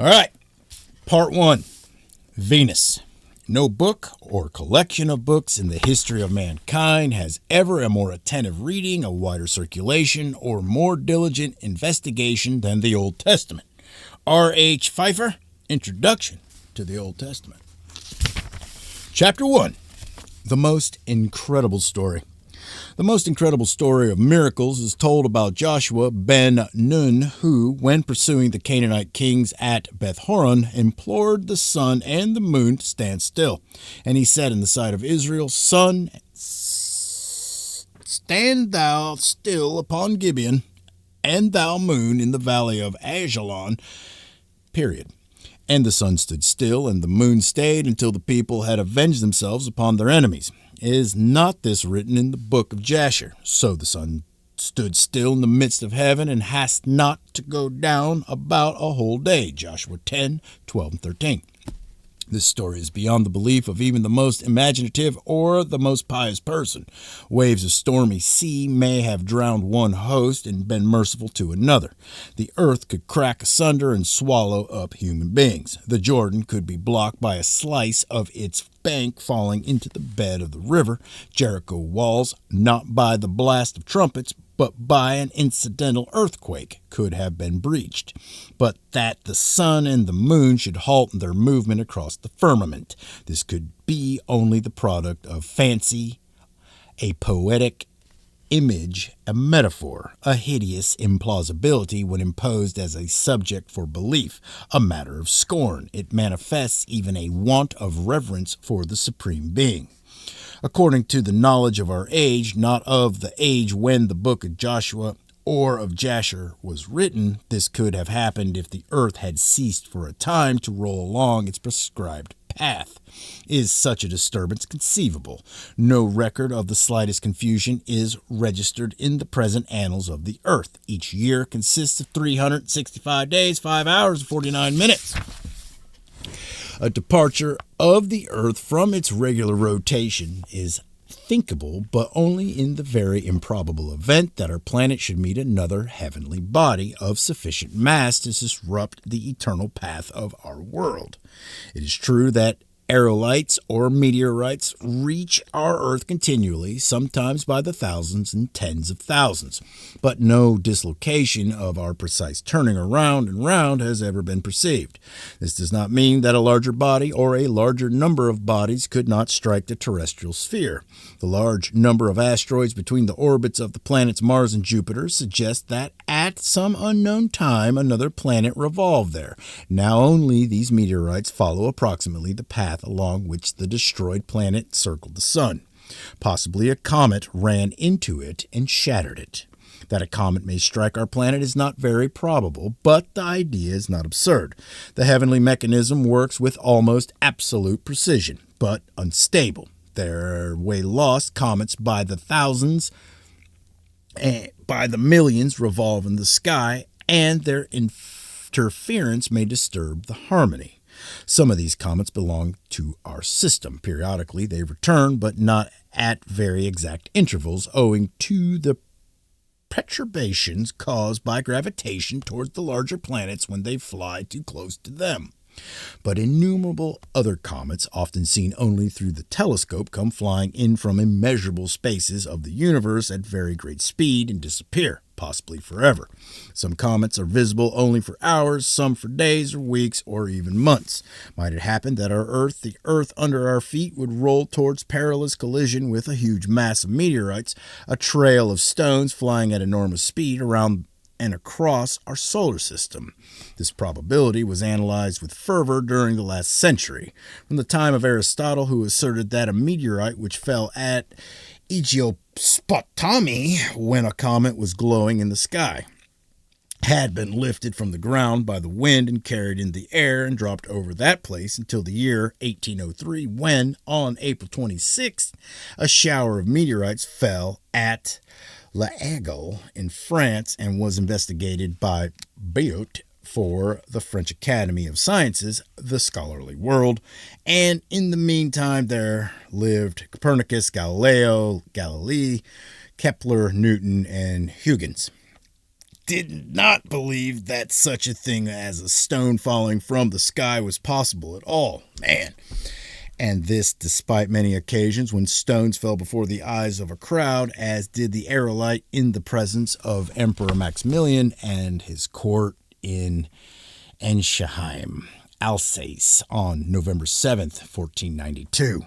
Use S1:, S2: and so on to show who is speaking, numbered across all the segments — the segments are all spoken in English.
S1: All right, part one, Venus. No book or collection of books in the history of mankind has ever a more attentive reading, a wider circulation, or more diligent investigation than the Old Testament. R.H. Pfeiffer, Introduction to the Old Testament. Chapter 1, The Most Incredible Story. The most incredible story of miracles is told about Joshua ben Nun, who, when pursuing the Canaanite kings at Beth-horon, implored the sun and the moon to stand still. And he said in the sight of Israel, Sun, stand thou still upon Gibeon, and thou moon in the valley of Ajalon. Period. And the sun stood still, and the moon stayed until the people had avenged themselves upon their enemies. Is not this written in the book of Jasher? So the sun stood still in the midst of heaven, and hast not to go down about a whole day. Joshua 10, 12, and 13. This story is beyond the belief of even the most imaginative or the most pious person. Waves of stormy sea may have drowned one host and been merciful to another. The earth could crack asunder and swallow up human beings. The Jordan could be blocked by a slice of its bank falling into the bed of the river. Jericho walls, not by the blast of trumpets, but by an incidental earthquake, could have been breached. But that the sun and the moon should halt their movement across the firmament, this could be only the product of fancy, a poetic image, a metaphor, a hideous implausibility when imposed as a subject for belief, a matter of scorn. It manifests even a want of reverence for the Supreme Being. According to the knowledge of our age, not of the age when the book of Joshua or of Jasher was written, this could have happened if the earth had ceased for a time to roll along its prescribed path. Is such a disturbance conceivable? No record of the slightest confusion is registered in the present annals of the earth. Each year consists of 365 days, 5 hours, and 49 minutes. A departure of the earth from its regular rotation is thinkable, but only in the very improbable event that our planet should meet another heavenly body of sufficient mass to disrupt the eternal path of our world. It is true that aerolites or meteorites reach our Earth continually, sometimes by the thousands and tens of thousands, but no dislocation of our precise turning around and round has ever been perceived. This does not mean that a larger body or a larger number of bodies could not strike the terrestrial sphere. The large number of asteroids between the orbits of the planets Mars and Jupiter suggests that at some unknown time another planet revolved there. Now only these meteorites follow approximately the path along which the destroyed planet circled the sun. Possibly a comet ran into it and shattered it. That a comet may strike our planet is not very probable, but the idea is not absurd. The heavenly mechanism works with almost absolute precision, but unstable. There are way lost comets by the thousands, and by the millions revolve in the sky, and their interference may disturb the harmony. Some of these comets belong to our system. Periodically they return, but not at very exact intervals, owing to the perturbations caused by gravitation towards the larger planets when they fly too close to them. But innumerable other comets, often seen only through the telescope, come flying in from immeasurable spaces of the universe at very great speed and disappear, possibly forever. Some comets are visible only for hours, some for days or weeks or even months. Might it happen that the earth under our feet, would roll towards perilous collision with a huge mass of meteorites, a trail of stones flying at enormous speed around and across our solar system. This probability was analyzed with fervor during the last century, from the time of Aristotle, who asserted that a meteorite which fell at Aegiospotami when a comet was glowing in the sky had been lifted from the ground by the wind and carried in the air and dropped over that place until the year 1803, when, on April 26th, a shower of meteorites fell at L'Aigle in France and was investigated by Biot for the French Academy of Sciences, the scholarly world. And in the meantime, there lived Copernicus, Galileo, Galilei, Kepler, Newton, and Huygens. did not believe that such a thing as a stone falling from the sky was possible at all. Man. And this despite many occasions when stones fell before the eyes of a crowd, as did the aerolite in the presence of Emperor Maximilian and his court in Ensheim, Alsace, on November 7th, 1492.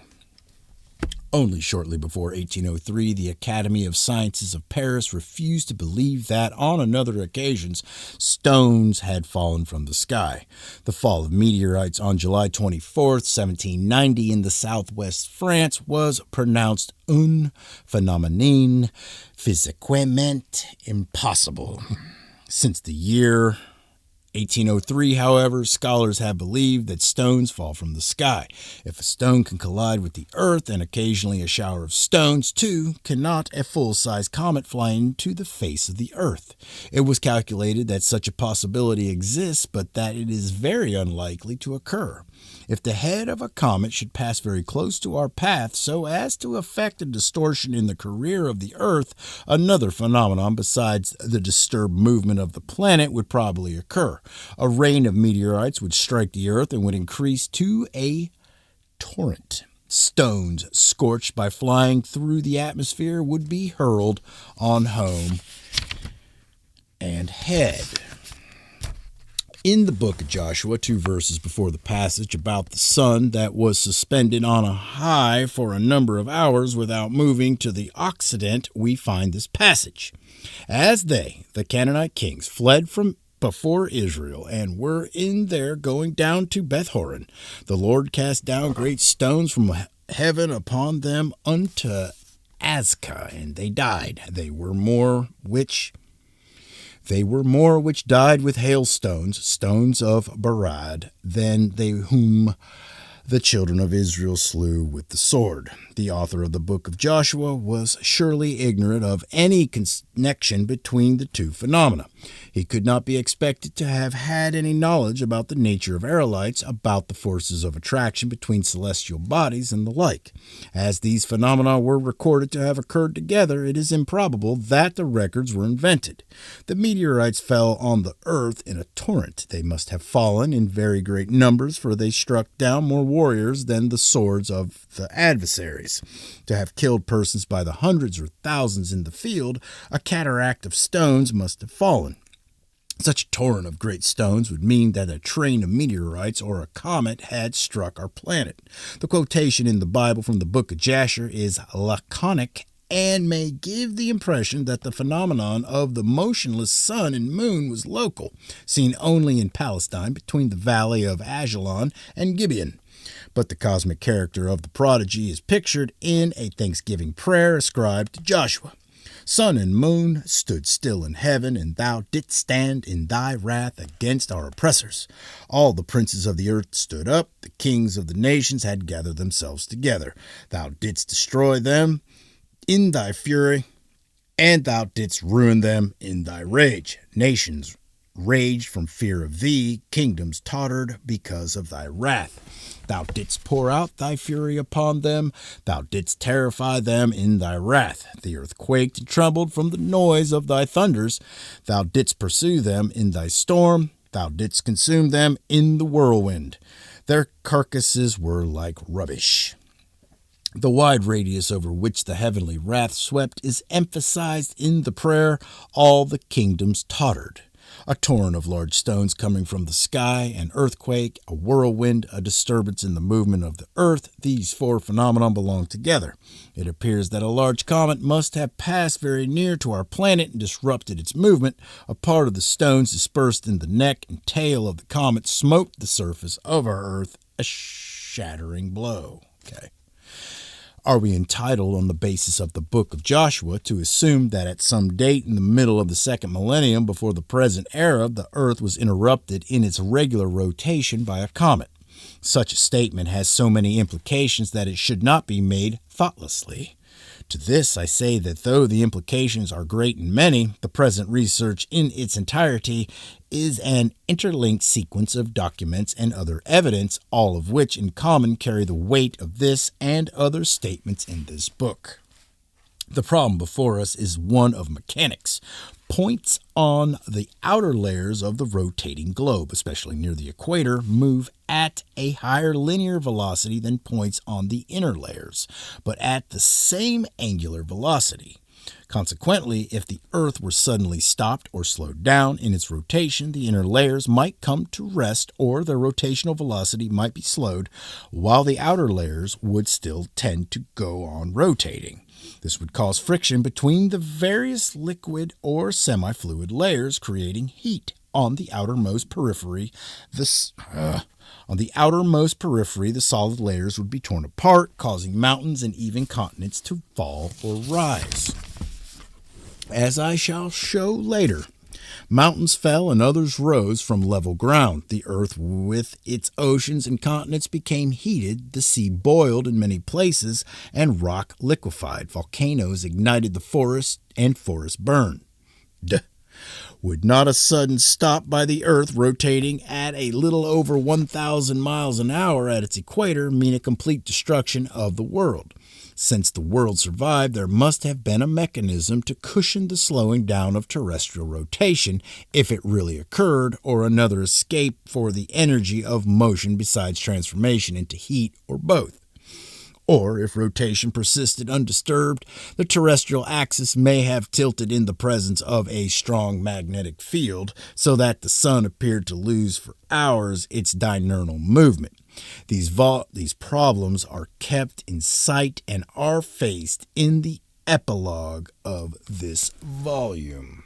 S1: Only shortly before 1803, the Academy of Sciences of Paris refused to believe that, on another occasions, stones had fallen from the sky. The fall of meteorites on July 24, 1790, in the southwest France was pronounced un phénomène physiquement impossible. Since the year 1803, however, scholars have believed that stones fall from the sky. If a stone can collide with the earth, and occasionally a shower of stones, too, cannot a full-size comet fly into the face of the earth. It was calculated that such a possibility exists, but that it is very unlikely to occur. If the head of a comet should pass very close to our path so as to affect a distortion in the career of the earth, another phenomenon besides the disturbed movement of the planet would probably occur. A rain of meteorites would strike the earth and would increase to a torrent. Stones scorched by flying through the atmosphere would be hurled on home and head. In the book of Joshua, 2 verses before the passage about the sun that was suspended on a high for a number of hours without moving to the occident, we find this passage. As they, the Canaanite kings, fled from before Israel and were in there going down to Beth-horon, the Lord cast down great stones from heaven upon them unto Azekah, and they died. They were more which died with hailstones, stones of Barad, than they whom the children of Israel slew with the sword. The author of the book of Joshua was surely ignorant of any connection between the two phenomena. He could not be expected to have had any knowledge about the nature of aerolites, about the forces of attraction between celestial bodies, and the like. As these phenomena were recorded to have occurred together, it is improbable that the records were invented. The meteorites fell on the earth in a torrent. They must have fallen in very great numbers, for they struck down more warriors than the swords of the adversaries. To have killed persons by the hundreds or thousands in the field, a cataract of stones must have fallen. Such a torrent of great stones would mean that a train of meteorites or a comet had struck our planet. The quotation in the Bible from the book of Jasher is laconic and may give the impression that the phenomenon of the motionless sun and moon was local, seen only in Palestine between the valley of Ajalon and Gibeon. But the cosmic character of the prodigy is pictured in a thanksgiving prayer ascribed to Joshua. Sun and moon stood still in heaven, and thou didst stand in thy wrath against our oppressors. All the princes of the earth stood up, the kings of the nations had gathered themselves together. Thou didst destroy them in thy fury, and thou didst ruin them in thy rage. Nations raged from fear of thee, kingdoms tottered because of thy wrath. Thou didst pour out thy fury upon them, thou didst terrify them in thy wrath. The earth quaked and trembled from the noise of thy thunders. Thou didst pursue them in thy storm, thou didst consume them in the whirlwind. Their carcasses were like rubbish. The wide radius over which the heavenly wrath swept is emphasized in the prayer, all the kingdoms tottered. A torrent of large stones coming from the sky, an earthquake, a whirlwind, a disturbance in the movement of the earth, these four phenomena belong together. It appears that a large comet must have passed very near to our planet and disrupted its movement. A part of the stones dispersed in the neck and tail of the comet smote the surface of our earth, a shattering blow. Okay. Are we entitled, on the basis of the book of Joshua, to assume that at some date in the middle of the second millennium before the present era, the earth was interrupted in its regular rotation by a comet? Such a statement has so many implications that it should not be made thoughtlessly. To this I say that though the implications are great and many, the present research in its entirety is an interlinked sequence of documents and other evidence, all of which in common carry the weight of this and other statements in this book. The problem before us is one of mechanics. Points on the outer layers of the rotating globe, especially near the equator, move at a higher linear velocity than points on the inner layers, but at the same angular velocity. Consequently, if the Earth were suddenly stopped or slowed down in its rotation, the inner layers might come to rest or their rotational velocity might be slowed, while the outer layers would still tend to go on rotating. This would cause friction between the various liquid or semi-fluid layers, creating heat. On the outermost periphery, the solid layers would be torn apart, causing mountains and even continents to fall or rise. As I shall show later, mountains fell and others rose from level ground. The earth with its oceans and continents became heated, the sea boiled in many places, and rock liquefied. Volcanoes ignited the forest, and forests burned. Would not a sudden stop by the Earth rotating at a little over 1,000 miles an hour at its equator mean a complete destruction of the world? Since the world survived, there must have been a mechanism to cushion the slowing down of terrestrial rotation, if it really occurred, or another escape for the energy of motion besides transformation into heat, or both. Or, if rotation persisted undisturbed, the terrestrial axis may have tilted in the presence of a strong magnetic field, so that the sun appeared to lose for hours its diurnal movement. These problems are kept in sight and are faced in the epilogue of this volume.